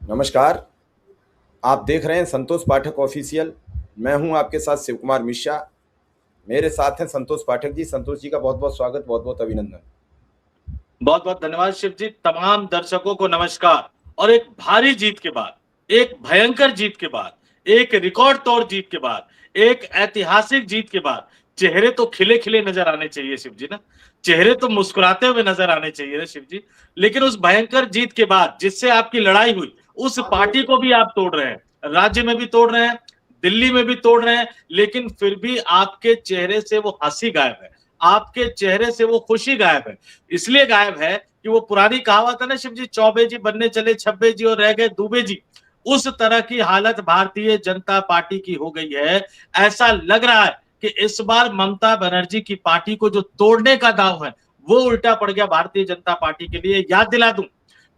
नमस्कार। आप देख रहे हैं संतोष पाठक ऑफिशियल। मैं हूं आपके साथ शिव कुमार मिश्रा। मेरे साथ हैं संतोष पाठक जी। संतोष जी का बहुत बहुत स्वागत, बहुत बहुत अभिनंदन। बहुत बहुत धन्यवाद शिव जी। तमाम दर्शकों को नमस्कार। और एक भारी जीत के बाद, एक भयंकर जीत के बाद, एक रिकॉर्ड तोड़ जीत के बाद, एक ऐतिहासिक जीत के बाद चेहरे तो खिले खिले नजर आने चाहिए शिव जी ना। चेहरे तो मुस्कुराते हुए नजर आने चाहिए ना शिव जी। लेकिन उस भयंकर जीत के बाद जिससे आपकी लड़ाई हुई, उस पार्टी को भी आप तोड़ रहे हैं, राज्य में भी तोड़ रहे हैं, दिल्ली में भी तोड़ रहे हैं, लेकिन फिर भी आपके चेहरे से वो हंसी गायब है, आपके चेहरे से वो खुशी गायब है। इसलिए गायब है कि वो पुरानी कहावत है ना शिव जी, चौबे जी बनने चले छब्बे जी और रह गए दूबे जी। उस तरह की हालत भारतीय जनता पार्टी की हो गई है। ऐसा लग रहा है कि इस बार ममता बनर्जी की पार्टी को जो तोड़ने का दांव है वो उल्टा पड़ गया भारतीय जनता पार्टी के लिए। याद दिला दूं,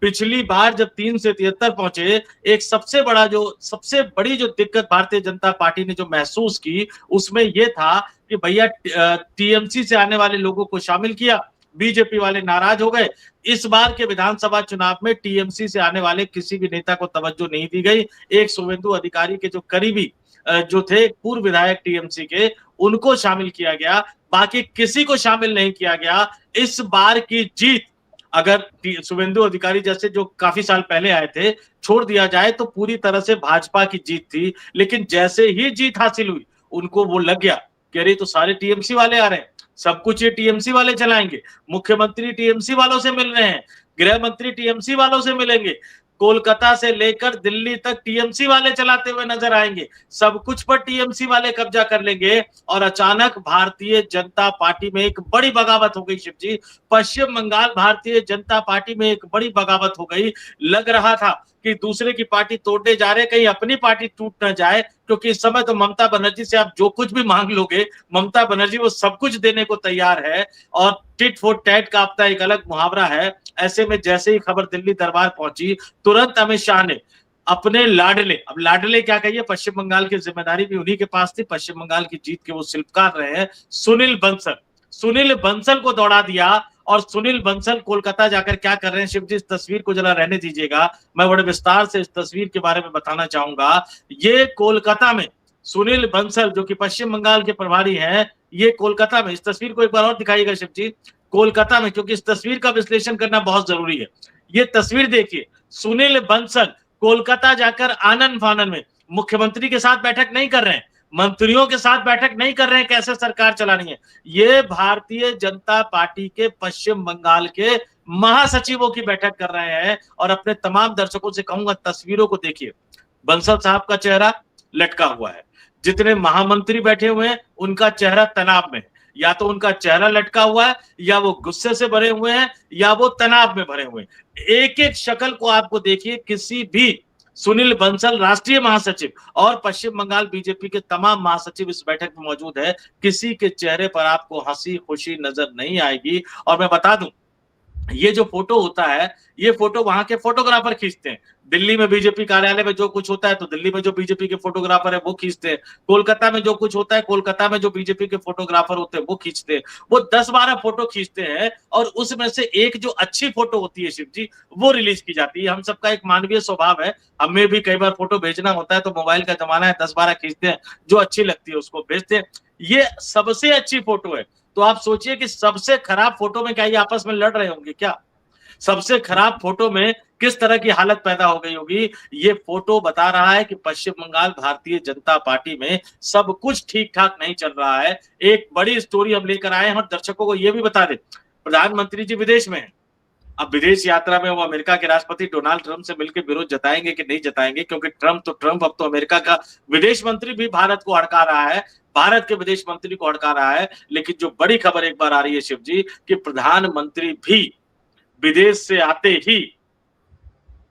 पिछली बार जब 3 से 73 पहुंचे, एक सबसे बड़ी जो दिक्कत भारतीय जनता पार्टी ने जो महसूस की, उसमें यह था कि भैया टीएमसी से आने वाले लोगों को शामिल किया, बीजेपी वाले नाराज हो गए। इस बार के विधानसभा चुनाव में टीएमसी से आने वाले किसी भी नेता को तवज्जो नहीं दी गई। एक शुभेंदु अधिकारी के जो करीबी जो थे, पूर्व विधायक टीएमसी के, उनको शामिल किया गया, बाकी किसी को शामिल नहीं किया गया। इस बार की जीत अगर शुभेंदु अधिकारी जैसे जो काफी साल पहले आए थे छोड़ दिया जाए तो पूरी तरह से भाजपा की जीत थी। लेकिन जैसे ही जीत हासिल हुई, उनको वो लग गया कि अरे तो सारे टीएमसी वाले आ रहे हैं, सब कुछ ये टीएमसी वाले चलाएंगे, मुख्यमंत्री टीएमसी वालों से मिल रहे हैं, गृह मंत्री टीएमसी वालों से मिलेंगे, कोलकाता से लेकर दिल्ली तक टीएमसी वाले चलाते हुए नजर आएंगे, सब कुछ पर टीएमसी वाले कब्जा कर लेंगे। और अचानक भारतीय जनता पार्टी में एक बड़ी बगावत हो गई शिव जी। पश्चिम बंगाल भारतीय जनता पार्टी में एक बड़ी बगावत हो गई। लग रहा था कि दूसरे की पार्टी तोड़ने जा रहे, कहीं अपनी पार्टी टूट ना जाए, क्योंकि इस समय तो ममता बनर्जी से आप जो कुछ भी मांग लोगे, ममता बनर्जी वो सब कुछ देने को तैयार है। और टिट फॉर टैट का अपना एक अलग मुहावरा है। ऐसे में जैसे ही खबर दिल्ली दरबार पहुंची, तुरंत अमित शाह ने अपने लाडले, अब लाडले क्या कहिए, पश्चिम बंगाल की जिम्मेदारी भी उन्हीं के पास थी, पश्चिम बंगाल की जीत के वो शिल्पकार रहे हैं, सुनील बंसल को दौड़ा दिया। और सुनील बंसल कोलकाता जाकर क्या कर रहे हैं शिव जी, इस तस्वीर को जरा रहने दीजिएगा, मैं बड़े विस्तार से इस तस्वीर के बारे में बताना चाहूंगा। ये कोलकाता में सुनील बंसल जो कि पश्चिम बंगाल के प्रभारी हैं, ये कोलकाता में, इस तस्वीर को एक बार और दिखाइएगा शिव जी, कोलकाता में, क्योंकि इस तस्वीर का विश्लेषण करना बहुत जरूरी है। ये तस्वीर देखिए, सुनील बंसल कोलकाता जाकर आनंद फानन में मुख्यमंत्री के साथ बैठक नहीं कर रहे हैं, मंत्रियों के साथ बैठक नहीं कर रहे हैं कैसे सरकार चलानी है। ये भारतीय जनता पार्टी के पश्चिम बंगाल के महासचिवों की बैठक कर रहे हैं। और अपने तमाम दर्शकों से कहूंगा, तस्वीरों को देखिए, बंसल साहब का चेहरा लटका हुआ है, जितने महामंत्री बैठे हुए हैं उनका चेहरा तनाव में है। या तो उनका चेहरा लटका हुआ है, या वो गुस्से से भरे हुए हैं, या वो तनाव में भरे हुए हैं। एक एक शक्ल को आपको देखिए, किसी भी सुनील बंसल राष्ट्रीय महासचिव और पश्चिम बंगाल बीजेपी के तमाम महासचिव इस बैठक में मौजूद है, किसी के चेहरे पर आपको हंसी खुशी नजर नहीं आएगी। और मैं बता दूं, ये जो फोटो होता है, ये फोटो वहां के फोटोग्राफर खींचते हैं। दिल्ली में बीजेपी कार्यालय में जो कुछ होता है तो दिल्ली में जो बीजेपी के फोटोग्राफर है वो खींचते हैं, कोलकाता में जो कुछ होता है कोलकाता में जो बीजेपी के फोटोग्राफर होते हैं वो खींचते हैं। वो 10-12 फोटो खींचते हैं और उसमें से एक जो अच्छी फोटो होती है शिव जी, वो रिलीज की जाती है। हम सबका एक मानवीय स्वभाव है, हमें भी कई बार फोटो भेजना होता है तो मोबाइल का जमाना है, 10-12 खींचते हैं, जो अच्छी लगती है उसको भेजते हैं। ये सबसे अच्छी फोटो है। तो आप सोचिए कि सबसे खराब फोटो में क्या ये आपस में लड़ रहे होंगे क्या? सबसे खराब फोटो में किस तरह की हालत पैदा हो गई होगी? ये फोटो बता रहा है कि पश्चिम बंगाल भारतीय जनता पार्टी में सब कुछ ठीक ठाक नहीं चल रहा है। एक बड़ी स्टोरी हम लेकर आए हैं और दर्शकों को यह भी बता दें, प्रधानमंत्री जी विदेश में हैं। अब विदेश यात्रा में वो अमेरिका के राष्ट्रपति डोनाल्ड ट्रंप से मिलकर विरोध जताएंगे कि नहीं जताएंगे, क्योंकि ट्रंप अब तो अमेरिका का विदेश मंत्री भी भारत को हड़का रहा है, भारत के विदेश मंत्री को हड़का रहा है। लेकिन जो बड़ी खबर एक बार आ रही है शिव जी, कि प्रधानमंत्री भी विदेश से आते ही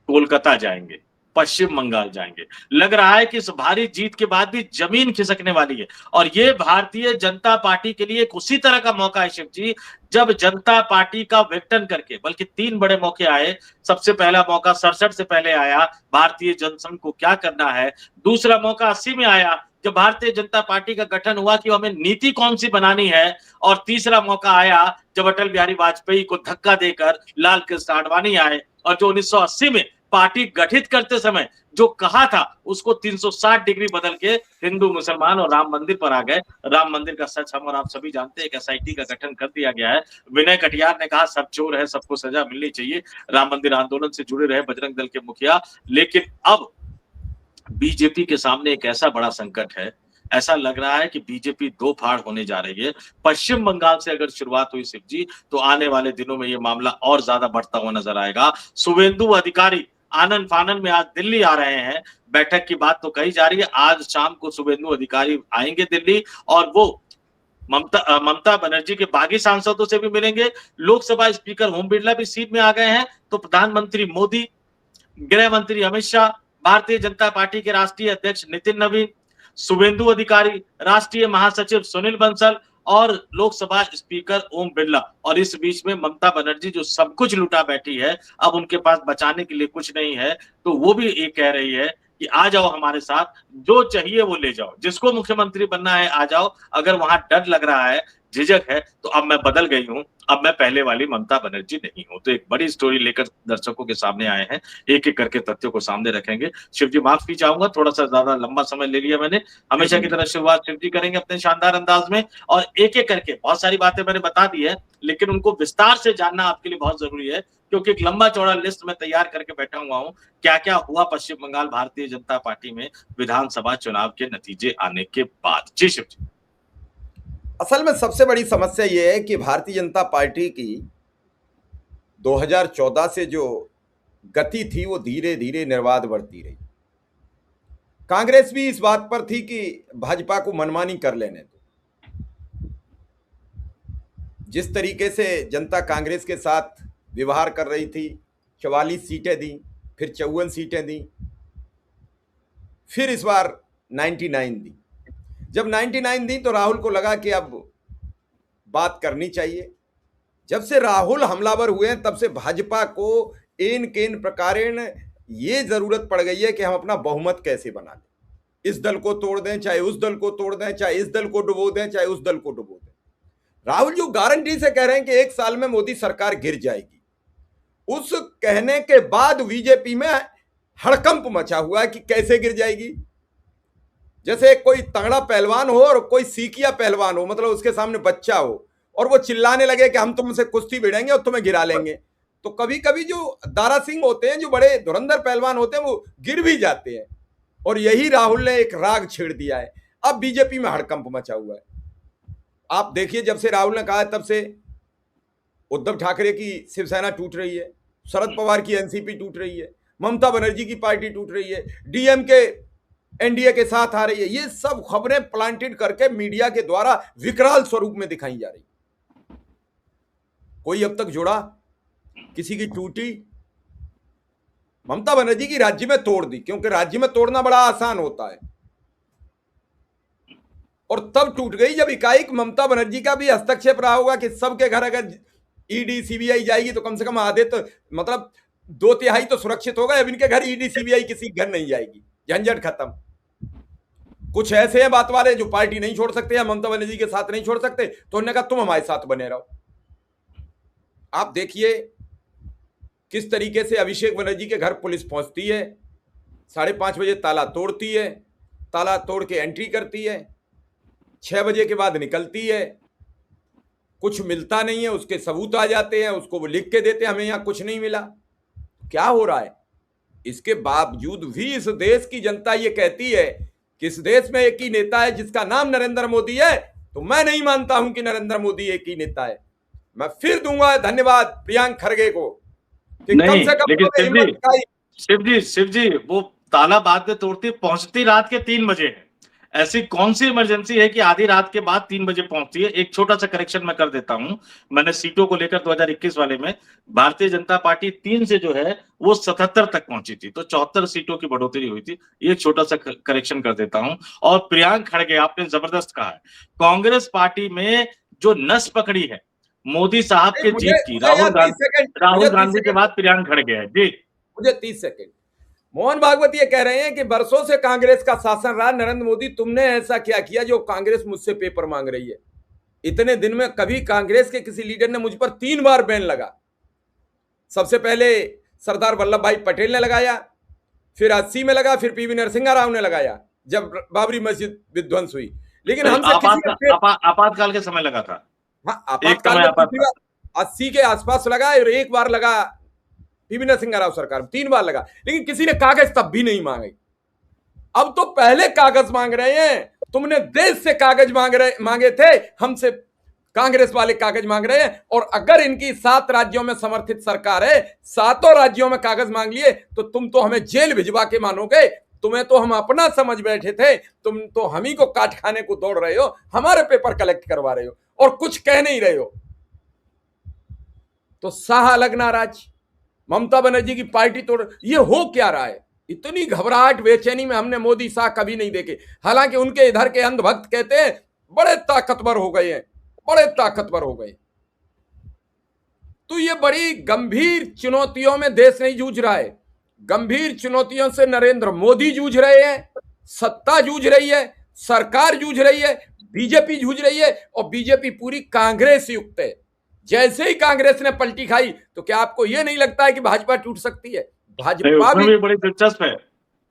कोलकाता जाएंगे, पश्चिम बंगाल जाएंगे। लग रहा है कि इस भारी जीत के बाद भी जमीन खिसकने वाली है। और ये भारतीय जनता पार्टी के लिए एक उसी तरह का मौका है शिव जी, जब जनता पार्टी का विघटन करके, बल्कि 3 बड़े मौके आए। सबसे पहला मौका 67 से पहले आया, भारतीय जनसंघ को क्या करना है। दूसरा मौका 80 में आया, जब भारतीय जनता पार्टी का गठन हुआ कि हमें नीति कौन सी बनानी है। और तीसरा मौका आया जब अटल बिहारी वाजपेयी को धक्का देकर लाल कृष्ण आडवाणी आए, और जो 1980 में पार्टी गठित करते समय जो कहा था उसको 360 डिग्री बदल के हिंदू मुसलमान और राम मंदिर पर आ गए। राम मंदिर का सच हम और आप सभी जानते हैं। एक एसआईटी का गठन कर दिया गया है। विनय कटियार ने कहा सब चोर है, सबको सजा मिलनी चाहिए। राम मंदिर आंदोलन से जुड़े रहे बजरंग दल के मुखिया। लेकिन अब बीजेपी के सामने एक ऐसा बड़ा संकट है, ऐसा लग रहा है कि बीजेपी दो फाड़ होने जा रही है। पश्चिम बंगाल से अगर शुरुआत हुई शिव जी, तो आने वाले दिनों में ये मामला और ज्यादा बढ़ता हुआ नजर आएगा। शुवेंदु अधिकारी आनन फानन में आज दिल्ली आ रहे हैं। बैठक की बात तो कही जा रही है। आज शाम को शुवेंदु अधिकारी आएंगे दिल्ली और वो ममता बनर्जी के बागी सांसदों से भी मिलेंगे। लोकसभा स्पीकर ओम बिरला भी सीट में आ गए हैं, तो प्रधानमंत्री मोदी, गृह मंत्री अमित शाह, भारतीय जनता पार्टी के राष्ट्रीय अध्यक्ष नितिन नवीन, शुभेंदु अधिकारी, राष्ट्रीय महासचिव सुनील बंसल और लोकसभा स्पीकर ओम बिरला। और इस बीच में ममता बनर्जी जो सब कुछ लुटा बैठी है, अब उनके पास बचाने के लिए कुछ नहीं है, तो वो भी ये कह रही है कि आ जाओ हमारे साथ, जो चाहिए वो ले जाओ, जिसको मुख्यमंत्री बनना है आ जाओ। अगर वहां डर लग रहा है, झिझक है, तो अब मैं बदल गई हूं, अब मैं पहले वाली ममता बनर्जी नहीं हूं। तो एक बड़ी स्टोरी लेकर दर्शकों के सामने आए हैं, एक एक करके तथ्यों को सामने रखेंगे। शिव जी माफ चाहूंगा, थोड़ा सा ज्यादा लंबा समय ले लिया मैंने। हमेशा की तरह शुरुआत शिव जी करेंगे अपने शानदार अंदाज में, और एक एक करके बहुत सारी बातें मैंने बता दी है, लेकिन उनको विस्तार से जानना आपके लिए बहुत जरूरी है, क्योंकि एक लंबा चौड़ा लिस्ट में तैयार करके बैठा हुआ हूं। क्या क्या हुआ पश्चिम बंगाल भारतीय जनता पार्टी में विधानसभा चुनाव के नतीजे आने के बाद। जी शिव जी। असल में सबसे बड़ी समस्या यह है कि भारतीय जनता पार्टी की 2014 से जो गति थी वो धीरे धीरे निर्बाध बढ़ती रही। कांग्रेस भी इस बात पर थी कि भाजपा को मनमानी कर लेने दो। जिस तरीके से जनता कांग्रेस के साथ व्यवहार कर रही थी, 44 सीटें दी, फिर 54 सीटें दी, फिर इस बार 99 दी। जब 99 दी तो राहुल को लगा कि अब बात करनी चाहिए। जब से राहुल हमलावर हुए हैं तब से भाजपा को एन केन प्रकारेण ये जरूरत पड़ गई है कि हम अपना बहुमत कैसे बना लें। इस दल को तोड़ दें, चाहे उस दल को तोड़ दें, चाहे इस दल को डुबो दें, चाहे उस दल को डुबो दें। राहुल जो गारंटी से कह रहे हैं कि 1 साल में मोदी सरकार गिर जाएगी, उस कहने के बाद बीजेपी में हड़कंप मचा हुआ है कि कैसे गिर जाएगी। जैसे कोई तगड़ा पहलवान हो और कोई सीकिया पहलवान हो, मतलब उसके सामने बच्चा हो, और वो चिल्लाने लगे कि हम तुमसे कुश्ती भिड़ेंगे और तुम्हें गिरा लेंगे। तो कभी कभी जो दारा सिंह होते हैं, जो बड़े धुरंधर पहलवान होते हैं, वो गिर भी जाते हैं। और यही राहुल ने एक राग छेड़ दिया है। अब बीजेपी में हड़कंप मचा हुआ है। आप देखिए, जब से राहुल ने कहा है तब से उद्धव ठाकरे की शिवसेना टूट रही है, शरद पवार की एनसीपी टूट रही है, ममता बनर्जी की पार्टी टूट रही है, डीएमके एनडीए के साथ आ रही है। ये सब खबरें प्लांटेड करके मीडिया के द्वारा विकराल स्वरूप में दिखाई जा रही। कोई अब तक जुड़ा, किसी की टूटी। ममता बनर्जी की राज्य में तोड़ दी, क्योंकि राज्य में तोड़ना बड़ा आसान होता है, और तब टूट गई जब इकाएक ममता बनर्जी का भी हस्तक्षेप रहा होगा कि सबके घर अगर ईडी सीबीआई जाएगी तो कम से कम आधे तो, मतलब 2/3 तो सुरक्षित होगा। अब इनके घर ईडी सीबीआई किसी घर नहीं जाएगी, झंझट खत्म। कुछ ऐसे हैं बात वाले जो पार्टी नहीं छोड़ सकते या ममता बनर्जी के साथ नहीं छोड़ सकते, तो उन्होंने कहा तुम हमारे साथ बने रहो। आप देखिए किस तरीके से अभिषेक बनर्जी के घर पुलिस पहुंचती है, 5:30 बजे ताला तोड़ती है, ताला तोड़ के एंट्री करती है, 6 बजे के बाद निकलती है। कुछ मिलता नहीं है, उसके सबूत आ जाते हैं, उसको वो लिख के देते हैं हमें यहाँ कुछ नहीं मिला। क्या हो रहा है? इसके बावजूद भी इस देश की जनता ये कहती है कि इस देश में एक ही नेता है जिसका नाम नरेंद्र मोदी है। तो मैं नहीं मानता हूं कि नरेंद्र मोदी एक ही नेता है। मैं फिर दूंगा धन्यवाद प्रियंक खड़गे को कि नहीं, कम से कम लेकिन शिव जी वो ताला बाद में तोड़ती पहुंचती रात के 3 बजे है। ऐसी कौन सी इमरजेंसी है कि आधी रात के बाद 3 बजे पहुंचती है? एक छोटा सा करेक्शन मैं कर देता हूं। मैंने सीटों को लेकर 2021 वाले में भारतीय जनता पार्टी 3 से जो है वो 77 तक पहुंची थी, तो 74 सीटों की बढ़ोतरी हुई थी। ये छोटा सा करेक्शन कर देता हूं। और प्रियंक खड़गे, आपने जबरदस्त कहा है, कांग्रेस पार्टी में जो नस पकड़ी है मोदी साहब के जीत की, राहुल गांधी के बाद प्रियंक खड़गे है। जी मुझे 30 सेकंड। मोहन भागवत ये कह रहे हैं कि बरसों से कांग्रेस का शासन रहा, नरेंद्र मोदी तुमने ऐसा क्या किया जो कांग्रेस मुझसे पेपर मांग रही है? इतने दिन में कभी कांग्रेस के किसी लीडर ने मुझ पर 3 बार बैन लगा। सबसे पहले सरदार वल्लभ भाई पटेल ने लगाया, फिर 80 में लगा, फिर पीवी नरसिंह राव ने लगाया जब बाबरी मस्जिद विध्वंस हुई। लेकिन हमसे किसी ने आपातकाल के समय लगा था। हाँ, आपातकाल में 80 के आसपास लगा और एक बार लगा पीवी नरसिंह राव सरकार, 3 बार लगा, लेकिन किसी ने कागज तब भी नहीं मांगे। अब तो पहले कागज मांग रहे हैं। तुमने देश से कागज मांगे थे, हमसे कांग्रेस वाले कागज मांग रहे हैं। और अगर इनकी 7 राज्यों में समर्थित सरकार है, 7 राज्यों में कागज मांग लिए, तो तुम तो हमें जेल भिजवा के मानोगे। तुम्हें तो हम अपना समझ बैठे थे, तुम तो हम ही को काट खाने को दौड़ रहे हो, हमारे पेपर कलेक्ट करवा रहे हो और कुछ कह नहीं रहे हो। तो शाह अलग नाराज, ममता बनर्जी की पार्टी तोड़, ये हो क्या रहा है? इतनी घबराहट बेचैनी में हमने मोदी शाह कभी नहीं देखे। हालांकि उनके इधर के अंधभक्त कहते हैं बड़े ताकतवर हो गए हैं, बड़े ताकतवर हो गए। तो ये बड़ी गंभीर चुनौतियों में देश नहीं जूझ रहा है। गंभीर चुनौतियों से नरेंद्र मोदी जूझ रहे हैं, सत्ता जूझ रही है, सरकार जूझ रही है, बीजेपी जूझ रही है। और बीजेपी पूरी कांग्रेस युक्त है। जैसे ही कांग्रेस ने पलटी खाई, तो क्या आपको यह नहीं लगता है कि भाजपा टूट सकती है? भाजपा भी बड़ी दिलचस्प है,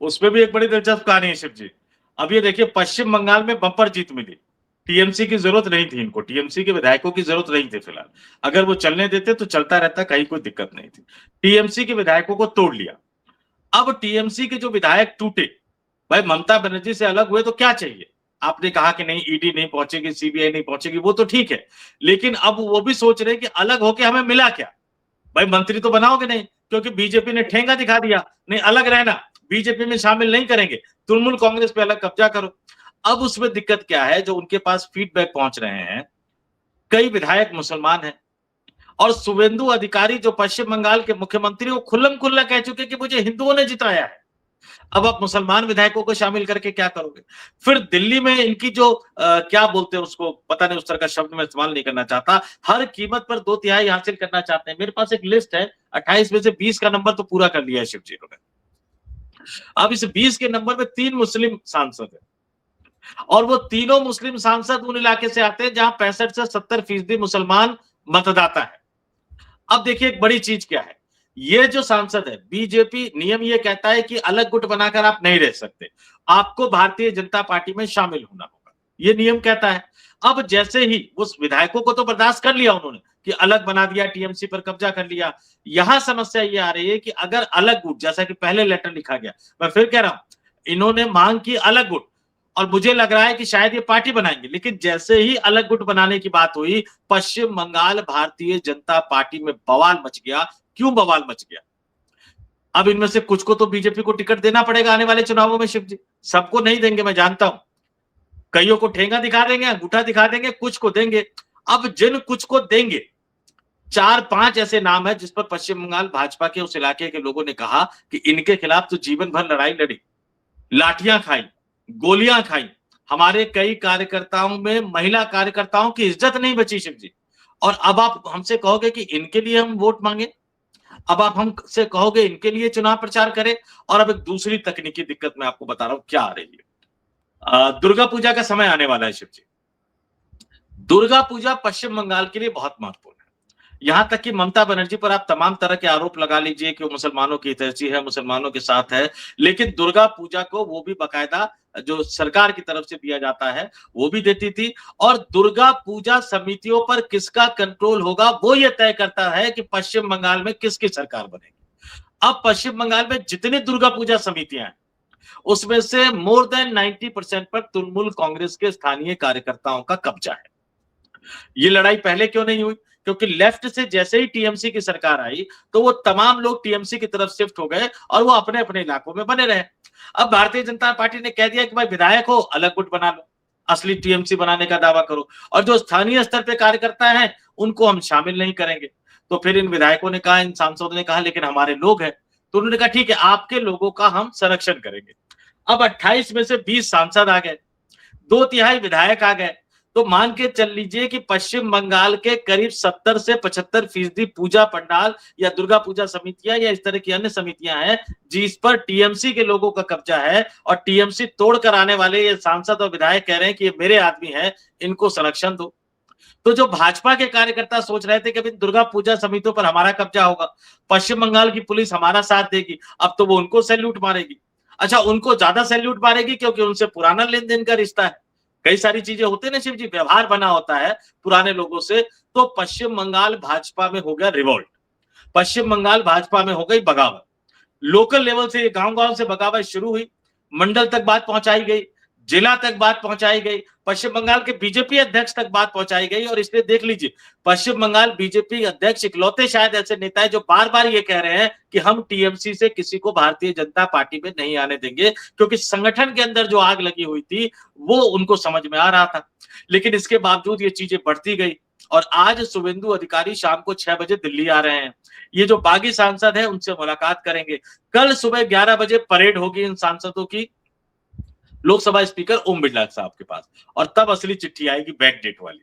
उसमें भी एक बड़ी दिलचस्प कहानी है शिव जी। अब ये देखिए, पश्चिम बंगाल में बम्पर जीत मिली, टीएमसी की जरूरत नहीं थी इनको, टीएमसी के विधायकों की जरूरत नहीं थी फिलहाल। अगर वो चलने देते तो चलता रहता, कहीं कोई दिक्कत नहीं थी। टीएमसी के विधायकों को तोड़ लिया। अब टीएमसी के जो विधायक टूटे, भाई ममता बनर्जी से अलग हुए तो क्या चाहिए? आपने कहा कि नहीं ईडी नहीं पहुंचेगी, सीबीआई नहीं पहुंचेगी, वो तो ठीक है, लेकिन अब वो भी सोच रहे हैं कि अलग होके हमें मिला क्या? भाई मंत्री तो बनाओगे नहीं, क्योंकि बीजेपी ने ठेंगा दिखा दिया, नहीं अलग रहना, बीजेपी में शामिल नहीं करेंगे, तृणमूल कांग्रेस पे अलग कब्जा करो। अब उसमें दिक्कत क्या है, जो उनके पास फीडबैक पहुंच रहे हैं, कई विधायक मुसलमान हैं और शुवेंदु अधिकारी जो पश्चिम बंगाल के मुख्यमंत्री, वो खुल्लम खुल्ला कह चुके कि मुझे हिंदुओं ने जिताया है। अब आप मुसलमान विधायकों को शामिल करके क्या करोगे? फिर दिल्ली में इनकी जो क्या बोलते हैं उसको, पता नहीं, उस तरह का शब्द मैं इस्तेमाल नहीं करना चाहता, हर कीमत पर 2/3 हासिल करना चाहते हैं। मेरे पास एक लिस्ट है, 28 में से 20 का नंबर तो पूरा कर लिया है शिव जी ने। अब इस 20 के नंबर में 3 मुस्लिम सांसद है, और वो तीनों मुस्लिम सांसद उन इलाके से आते हैं जहां 65 से 70% मुसलमान मतदाता है। अब देखिए एक बड़ी चीज क्या है, ये जो सांसद है, बीजेपी नियम ये कहता है कि अलग गुट बनाकर आप नहीं रह सकते, आपको भारतीय जनता पार्टी में शामिल होना होगा, ये नियम कहता है। अब जैसे ही उस विधायकों को तो बर्दाश्त कर लिया उन्होंने कि अलग बना दिया, टीएमसी पर कब्जा कर लिया, यहां समस्या ये आ रही है कि अगर अलग गुट, जैसा कि पहले लेटर लिखा गया, मैं फिर कह रहा हूं, इन्होंने मांग की अलग गुट, और मुझे लग रहा है कि शायद ये पार्टी बनाएंगे, लेकिन जैसे ही अलग गुट बनाने की बात हुई, पश्चिम बंगाल भारतीय जनता पार्टी में बवाल मच गया। क्यों बवाल मच गया? अब इनमें से कुछ को तो बीजेपी को टिकट देना पड़ेगा आने वाले चुनावों में शिव जी, सबको नहीं देंगे, मैं जानता हूं, कईयों को ठेंगा दिखा देंगे, अंगूठा दिखा देंगे, कुछ को देंगे। अब जिन कुछ को देंगे, 4-5 ऐसे नाम है जिस पर पश्चिम बंगाल भाजपा के उस इलाके के लोगों ने कहा कि इनके खिलाफ तो जीवन भर लड़ाई लड़ी, लाठियां खाई, गोलियां खाई, हमारे कई कार्यकर्ताओं में महिला कार्यकर्ताओं की इज्जत नहीं बची शिव जी। और अब आप हमसे कहोगे कि इनके लिए हम वोट मांगे, अब आप हमसे कहोगे इनके लिए चुनाव प्रचार करें। और अब एक दूसरी तकनीकी दिक्कत मैं आपको बता रहा हूं क्या आ रही है। दुर्गा पूजा का समय आने वाला है शिव जी। दुर्गा पूजा पश्चिम बंगाल के लिए बहुत महत्वपूर्ण है। यहां तक कि ममता बनर्जी पर आप तमाम तरह के आरोप लगा लीजिए कि वो मुसलमानों की हितैषी है, मुसलमानों के साथ है, लेकिन दुर्गा पूजा को वो भी बाकायदा जो सरकार की तरफ से दिया जाता है वो भी देती थी। और दुर्गा पूजा समितियों पर किसका कंट्रोल होगा, वो ये तय करता है कि पश्चिम बंगाल में किसकी सरकार बनेगी। अब पश्चिम बंगाल में जितनी दुर्गा पूजा समितियां हैं, उसमें से मोर देन 90% पर तृणमूल कांग्रेस के स्थानीय कार्यकर्ताओं का कब्जा है। ये लड़ाई पहले क्यों नहीं हुई? क्योंकि लेफ्ट से जैसे ही टीएमसी की सरकार आई, तो वो तमाम लोग टीएमसी की तरफ शिफ्ट हो गए और वो अपने अपने इलाकों में बने रहे। अब भारतीय जनता पार्टी ने कह दिया कि भाई विधायक हो, अलग गुट बना लो, असली टीएमसी बनाने का दावा करो, और जो स्थानीय स्तर पे कार्यकर्ता हैं उनको हम शामिल नहीं करेंगे। तो फिर इन विधायकों ने कहा, इन सांसदों ने कहा लेकिन हमारे लोग हैं, तो उन्होंने कहा ठीक है, आपके लोगों का हम संरक्षण करेंगे। अब 28 में से 20 सांसद आ गए, 2/3 विधायक आ गए, तो मान के चल लीजिए कि पश्चिम बंगाल के करीब 70 से 75% पूजा पंडाल या दुर्गा पूजा समितियां या इस तरह की अन्य समितियां हैं जिस पर टीएमसी के लोगों का कब्जा है, और टीएमसी तोड़कर आने वाले ये सांसद और विधायक कह रहे हैं कि ये मेरे आदमी हैं, इनको संरक्षण दो। तो जो भाजपा के कार्यकर्ता सोच रहे थे कि अभी दुर्गा पूजा समितियों पर हमारा कब्जा होगा, पश्चिम बंगाल की पुलिस हमारा साथ देगी, अब तो वो उनको सैल्यूट मारेगी। अच्छा, उनको ज्यादा सैल्यूट मारेगी क्योंकि उनसे पुराना लेन-देन का रिश्ता है। कई सारी चीजें होती है ना शिव जी, व्यवहार बना होता है पुराने लोगों से। तो पश्चिम बंगाल भाजपा में हो गया रिवोल्ट, पश्चिम बंगाल भाजपा में हो गई बगावत। लोकल लेवल से, गांव-गांव से बगावत शुरू हुई, मंडल तक बात पहुंचाई गई, जिला तक बात पहुंचाई गई, पश्चिम बंगाल के बीजेपी अध्यक्ष तक बात पहुंचाई गई। और इसलिए देख लीजिए, पश्चिम बंगाल बीजेपी अध्यक्ष इकलौते शायद ऐसे नेता है जो बार-बार ये कह रहे हैं कि हम टीएमसी से किसी को भारतीय जनता पार्टी में नहीं आने देंगे, क्योंकि संगठन के अंदर जो आग लगी हुई थी वो उनको समझ में आ रहा था। लेकिन इसके बावजूद ये चीजें बढ़ती गई और आज शुभेंदु अधिकारी शाम को 6 बजे दिल्ली आ रहे हैं। ये जो बागी सांसद है उनसे मुलाकात करेंगे। कल सुबह 11 बजे परेड होगी इन सांसदों की लोकसभा स्पीकर ओम बिरला साहब के पास, और तब असली चिट्ठी आएगी बैक डेट वाली।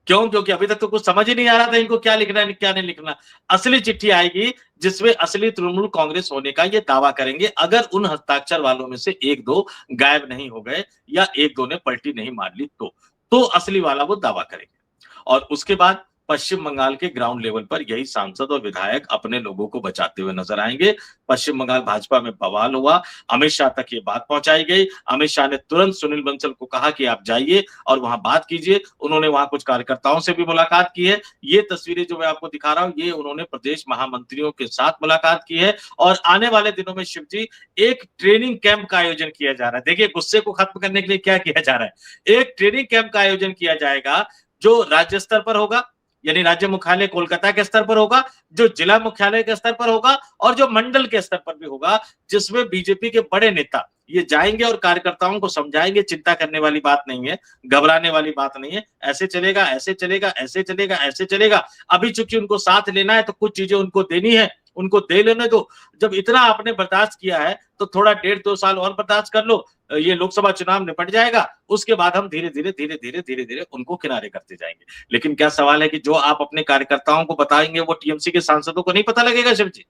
क्यों? क्योंकि अभी तक तो कुछ समझ ही नहीं आ रहा था इनको क्या लिखना है क्या नहीं लिखना। असली चिट्ठी आएगी जिसमें असली तृणमूल कांग्रेस होने का ये दावा करेंगे, अगर उन हस्ताक्षर वालों में से एक दो गायब नहीं हो गए या एक दो ने पलटी नहीं मार ली तो असली वाला वो दावा करेंगे। और उसके बाद पश्चिम बंगाल के ग्राउंड लेवल पर यही सांसद और विधायक अपने लोगों को बचाते हुए नजर आएंगे। पश्चिम बंगाल भाजपा में बवाल हुआ, अमित शाह तक ये बात पहुंचाई गई। अमित शाह ने तुरंत सुनील बंसल को कहा कि आप जाइए और वहां बात कीजिए। उन्होंने वहां कुछ कार्यकर्ताओं से भी मुलाकात की है। ये तस्वीरें जो मैं आपको दिखा रहा हूं, ये उन्होंने प्रदेश महामंत्रियों के साथ मुलाकात की है। और आने वाले दिनों में शिव जी एक ट्रेनिंग कैंप का आयोजन किया जा रहा है। देखिए गुस्से को खत्म करने के लिए क्या किया जा रहा है, एक ट्रेनिंग कैंप का आयोजन किया जाएगा जो राज्य स्तर पर होगा, यानी राज्य मुख्यालय कोलकाता के स्तर पर होगा, जो जिला मुख्यालय के स्तर पर होगा और जो मंडल के स्तर पर भी होगा, जिसमें बीजेपी के बड़े नेता ये जाएंगे और कार्यकर्ताओं को समझाएंगे चिंता करने वाली बात नहीं है, घबराने वाली बात नहीं है, ऐसे चलेगा, ऐसे चलेगा, ऐसे चलेगा, ऐसे चलेगा। अभी चूंकि उनको साथ लेना है तो कुछ चीजें उनको देनी है, उनको दे लेने दो। जब इतना आपने बर्दाश्त किया है तो थोड़ा 1.5-2 साल और बर्दाश्त कर लो, ये लोकसभा चुनाव निपट जाएगा, उसके बाद हम धीरे धीरे उनको किनारे करते जाएंगे। लेकिन क्या सवाल है कि जो आप अपने कार्यकर्ताओं को बताएंगे वो टीएमसी के सांसदों को नहीं पता लगेगा शिव जी,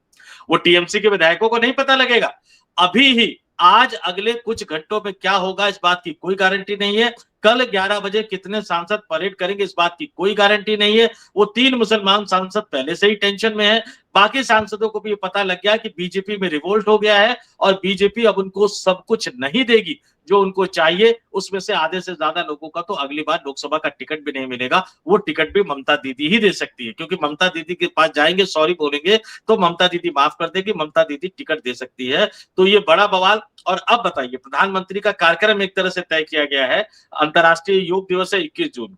वो टीएमसी के विधायकों को नहीं पता लगेगा। अभी ही आज अगले कुछ घंटों में क्या होगा इस बात की कोई गारंटी नहीं है। कल 11 बजे कितने सांसद परेड करेंगे इस बात की कोई गारंटी नहीं है। वो 3 मुसलमान सांसद पहले से ही टेंशन में है। बाकी सांसदों को भी ये पता लग गया कि बीजेपी में रिवोल्ट हो गया है और बीजेपी अब उनको सब कुछ नहीं देगी जो उनको चाहिए। उसमें से आधे से ज्यादा लोगों का तो अगली बार लोकसभा का टिकट भी नहीं मिलेगा, वो टिकट भी ममता दीदी ही दे सकती है, क्योंकि ममता दीदी के पास जाएंगे, सॉरी बोलेंगे तो ममता दीदी माफ कर देगी, ममता दीदी टिकट दे सकती है। तो ये बड़ा बवाल। और अब बताइए, प्रधानमंत्री का कार्यक्रम एक तरह से तय किया गया है। अंतर्राष्ट्रीय योग दिवस है 21 जून।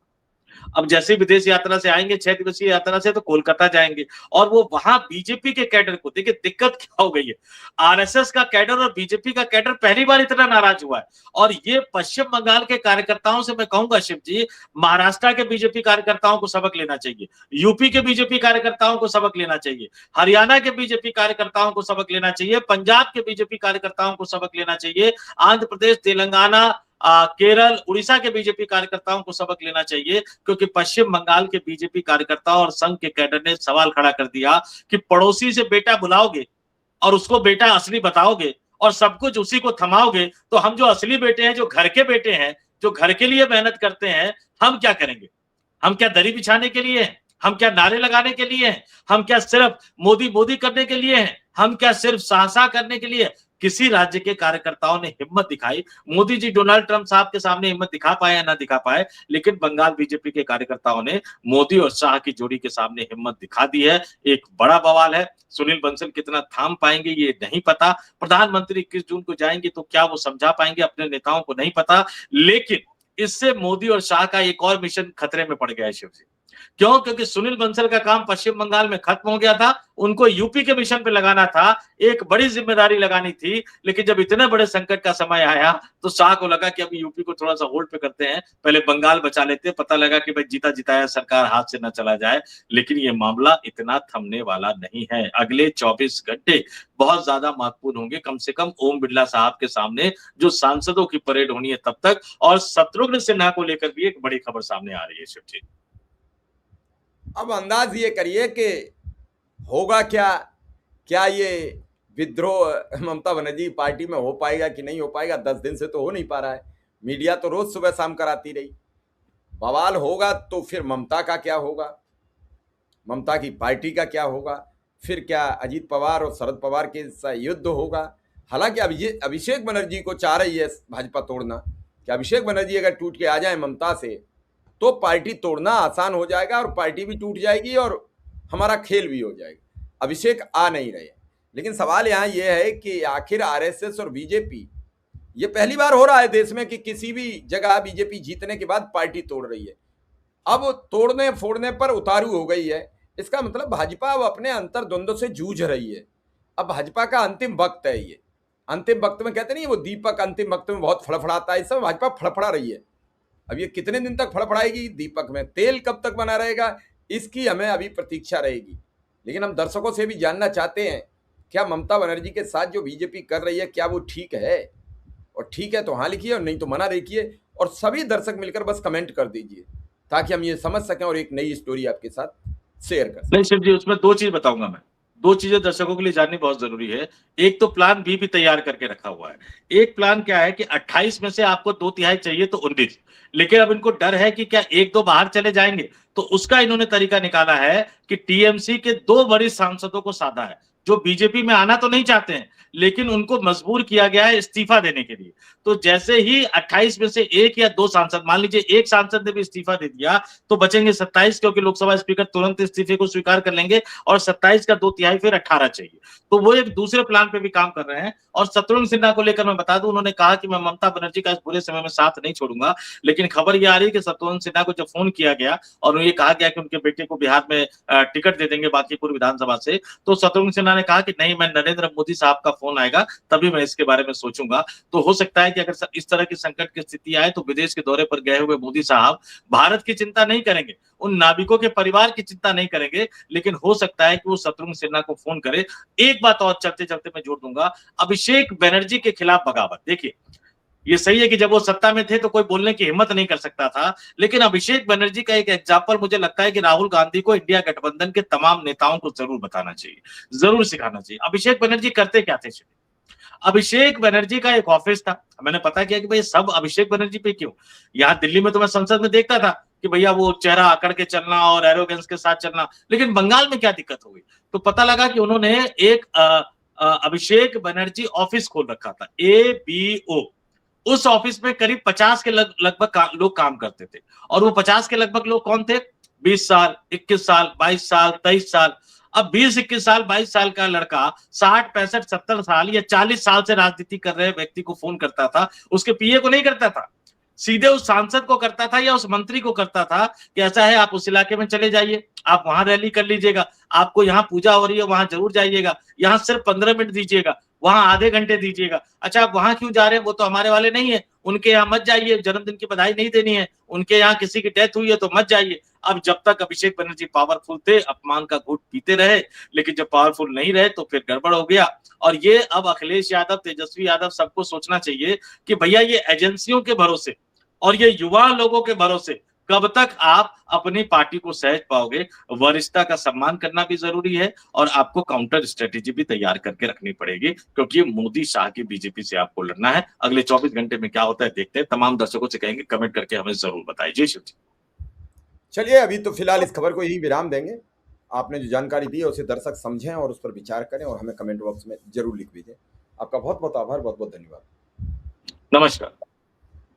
अब जैसे विदेश यात्रा से आएंगे 6 दिवसीय यात्रा से, तो कोलकाता जाएंगे और वो वहां बीजेपी के कैडर को, देखिए दिक्कत क्या हो गई है, आरएसएस का कैडर और बीजेपी का कैडर पहली बार इतना नाराज हुआ है। और ये पश्चिम बंगाल के कार्यकर्ताओं से मैं कहूंगा शिव जी, महाराष्ट्र के बीजेपी कार्यकर्ताओं को सबक लेना चाहिए, यूपी के बीजेपी कार्यकर्ताओं को सबक लेना चाहिए, हरियाणा के बीजेपी कार्यकर्ताओं को सबक लेना चाहिए, पंजाब के बीजेपी कार्यकर्ताओं को सबक लेना चाहिए, आंध्र प्रदेश, तेलंगाना, केरल, उड़ीसा के बीजेपी कार्यकर्ताओं को सबक लेना चाहिए। क्योंकि पश्चिम बंगाल के बीजेपी कार्यकर्ताओं और संघ के कैडर ने सवाल खड़ा कर दिया कि पड़ोसी से बेटा बुलाओगे और उसको बेटा असली बताओगे और सब कुछ उसी को थमाओगे, तो हम जो असली बेटे हैं, जो घर के बेटे हैं, जो घर के लिए मेहनत करते हैं, हम क्या करेंगे? हम क्या दरी बिछाने के लिए हैं? हम क्या नारे लगाने के लिए हैं? हम क्या सिर्फ मोदी मोदी करने के लिए हैं? हम क्या सिर्फ साहसा करने के लिए? किसी राज्य के कार्यकर्ताओं ने हिम्मत दिखाई। मोदी जी डोनाल्ड ट्रंप साहब के सामने हिम्मत दिखा पाए या ना दिखा पाए, लेकिन बंगाल बीजेपी के कार्यकर्ताओं ने मोदी और शाह की जोड़ी के सामने हिम्मत दिखा दी है। एक बड़ा बवाल है। सुनील बंसल कितना थाम पाएंगे ये नहीं पता। प्रधानमंत्री 21 जून को जाएंगे तो क्या वो समझा पाएंगे अपने नेताओं को, नहीं पता। लेकिन इससे मोदी और शाह का एक और मिशन खतरे में पड़ गया है शिव जी। क्यों? क्योंकि सुनील बंसल का काम पश्चिम बंगाल में खत्म हो गया था, उनको यूपी के मिशन पे लगाना था, एक बड़ी जिम्मेदारी लगानी थी। लेकिन जब इतने बड़े संकट का समय आया तो शाह को लगा कि अभी यूपी को थोड़ा सा होल्ड पे करते हैं, पहले बंगाल बचा लेते हैं, पता लगा कि भाई जीता जिताया सरकार हाथ से न चला जाए। लेकिन ये मामला इतना थमने वाला नहीं है। अगले 24 घंटे बहुत ज्यादा महत्वपूर्ण होंगे, कम से कम ओम बिरला साहब के सामने जो सांसदों की परेड होनी है तब तक। और शत्रुघ्न सिन्हा को लेकर भी एक बड़ी खबर सामने आ रही है शिव जी। अब अंदाज ये करिए कि होगा क्या, क्या ये विद्रोह ममता बनर्जी पार्टी में हो पाएगा कि नहीं हो पाएगा? 10 दिन से तो हो नहीं पा रहा है। मीडिया तो रोज सुबह शाम कराती रही, बवाल होगा तो फिर ममता का क्या होगा, ममता की पार्टी का क्या होगा, फिर क्या अजीत पवार और शरद पवार के युद्ध होगा। हालांकि अब ये अभिषेक बनर्जी को चाह रही है भाजपा तोड़ना कि अभिषेक बनर्जी अगर टूट के आ जाए ममता से तो पार्टी तोड़ना आसान हो जाएगा और पार्टी भी टूट जाएगी और हमारा खेल भी हो जाएगा। अभिषेक आ नहीं रहे, लेकिन सवाल यहाँ यह है कि आखिर आरएसएस और बीजेपी, ये पहली बार हो रहा है देश में कि किसी भी जगह बीजेपी जीतने के बाद पार्टी तोड़ रही है। अब तोड़ने फोड़ने पर उतारू हो गई है, इसका मतलब भाजपा अब अपने अंतर्द्वंद से जूझ रही है। अब भाजपा का अंतिम वक्त है, ये अंतिम वक्त में कहते नहीं वो दीपक अंतिम वक्त में बहुत फड़फड़ाता है, इस समय भाजपा फड़फड़ा रही है। अब ये कितने दिन तक फड़फड़ाएगी, दीपक में तेल कब तक बना रहेगा, इसकी हमें अभी प्रतीक्षा रहेगी। लेकिन हम दर्शकों से भी जानना चाहते हैं, क्या ममता बनर्जी के साथ जो बीजेपी कर रही है क्या वो ठीक है, और ठीक है तो हाँ लिखिए और नहीं तो मना लिखिए, और सभी दर्शक मिलकर बस कमेंट कर दीजिए ताकि हम ये समझ सकें और एक नई स्टोरी आपके साथ शेयर कर सकें। नहीं शिव जी, उसमें दो चीज बताऊंगा मैं, दो चीजें दर्शकों के लिए जाननी बहुत जरूरी है। एक तो प्लान बी भी तैयार करके रखा हुआ है। एक प्लान क्या है कि 28 में से आपको 2/3 चाहिए तो 19, लेकिन अब इनको डर है कि क्या एक दो बाहर चले जाएंगे, तो उसका इन्होंने तरीका निकाला है कि टीएमसी के 2 वरिष्ठ सांसदों को साधा है जो बीजेपी में आना तो नहीं चाहते हैं, लेकिन उनको मजबूर किया गया है इस्तीफा देने के लिए। तो जैसे ही 28 में से एक या दो सांसद, मान लीजिए एक सांसद ने भी इस्तीफा दे दिया, तो बचेंगे 27, क्योंकि लोकसभा स्पीकर तुरंत इस्तीफे को स्वीकार कर लेंगे और 27 का 2/3 फिर 18 चाहिए। तो वो एक दूसरे प्लान पे भी काम कर रहे हैं। और शत्रुघ्न सिन्हा को लेकर मैं बता दूं, उन्होंने कहा कि मैं ममता बनर्जी का इस बुरे समय में साथ नहीं छोड़ूंगा, लेकिन खबर ये आ रही है कि शत्रुघ्न सिन्हा को जब फोन किया गया और ये कहा गया कि उनके बेटे को बिहार में टिकट दे देंगे बांकीपुर विधानसभा से, तो शत्रुघ्न सिन्हा ने कहा कि नहीं, मैं नरेंद्र मोदी साहब का फोन आएगा तभी मैं इसके बारे में सोचूंगा। तो हो सकता है कि अगर इस तरह की संकट की स्थिति आए तो विदेश के दौरे पर गए हुए मोदी साहब भारत की चिंता नहीं करेंगे, उन नाविकों के परिवार की चिंता नहीं करेंगे, लेकिन हो सकता है कि वो शत्रुघ्न सिन्हा को फोन करे। एक बात और चलते चलते मैं जोड़ दूंगा, अभिषेक बनर्जी के खिलाफ बगावत। देखिए, ये सही है कि जब वो सत्ता में थे तो कोई बोलने की हिम्मत नहीं कर सकता था, लेकिन अभिषेक बनर्जी का एक एग्जाम्पल मुझे लगता है कि राहुल गांधी को इंडिया गठबंधन के तमाम नेताओं को जरूर बताना चाहिए, जरूर सिखाना चाहिए। अभिषेक बनर्जी करते क्या थे? अभिषेक बनर्जी का एक ऑफिस था। मैंने पता किया कि भाई सब अभिषेक बनर्जी पे क्यों। यहाँ दिल्ली में तो मैं संसद में देखता था कि भैया वो चेहरा आकड़ के चलना और एरोगेंस के साथ चलना, लेकिन बंगाल में क्या दिक्कत हो गई? तो पता लगा कि उन्होंने एक अभिषेक बनर्जी ऑफिस खोल रखा था, ABO। उस ऑफिस में करीब 50 के लगभग लोग काम करते थे, और वो 50 के लगभग लोग कौन थे? 20 साल, 21 साल, 22 साल, 23 साल। अब 20-21 साल, 22 साल का लड़का 60, 65, 70 साल या 40 साल से राजनीति कर रहे व्यक्ति को फोन करता था, उसके पीए को नहीं करता था, सीधे उस सांसद को करता था या उस मंत्री को करता था कि ऐसा है, आप उस इलाके में चले जाइए, आप वहां रैली कर लीजिएगा, आपको यहाँ पूजा हो रही है वहां जरूर जाइएगा, यहाँ सिर्फ 15 मिनट दीजिएगा, वहां आधे घंटे दीजिएगा। अच्छा, आप वहां क्यों जा रहे हैं? वो तो हमारे वाले नहीं है, उनके यहाँ मत जाइए, जन्मदिन की बधाई नहीं देनी है, उनके यहाँ किसी की डेथ हुई है तो मत जाइए। अब जब तक अभिषेक बनर्जी पावरफुल थे, अपमान का घूंट पीते रहे, लेकिन जब पावरफुल नहीं रहे तो फिर गड़बड़ हो गया। और ये अब अखिलेश यादव, तेजस्वी यादव, सबको सोचना चाहिए कि भैया ये एजेंसियों के भरोसे और ये युवा लोगों के भरोसे कब तक आप अपनी पार्टी को सहज पाओगे? वरिष्ठता का सम्मान करना भी जरूरी है और आपको काउंटर स्ट्रेटेजी भी तैयार करके रखनी पड़ेगी, क्योंकि मोदी शाह की बीजेपी से आपको लड़ना है। अगले 24 घंटे में क्या होता है देखते हैं। तमाम दर्शकों से कहेंगे कमेंट करके हमें जरूर बताइए। जय शिव जी। चलिए अभी तो फिलहाल इस खबर को यही विराम देंगे। आपने जो जानकारी दी है उसे दर्शक समझें और उस पर विचार करें और हमें कमेंट बॉक्स में जरूर लिख दीजिए। आपका बहुत बहुत आभार, बहुत बहुत धन्यवाद। नमस्कार।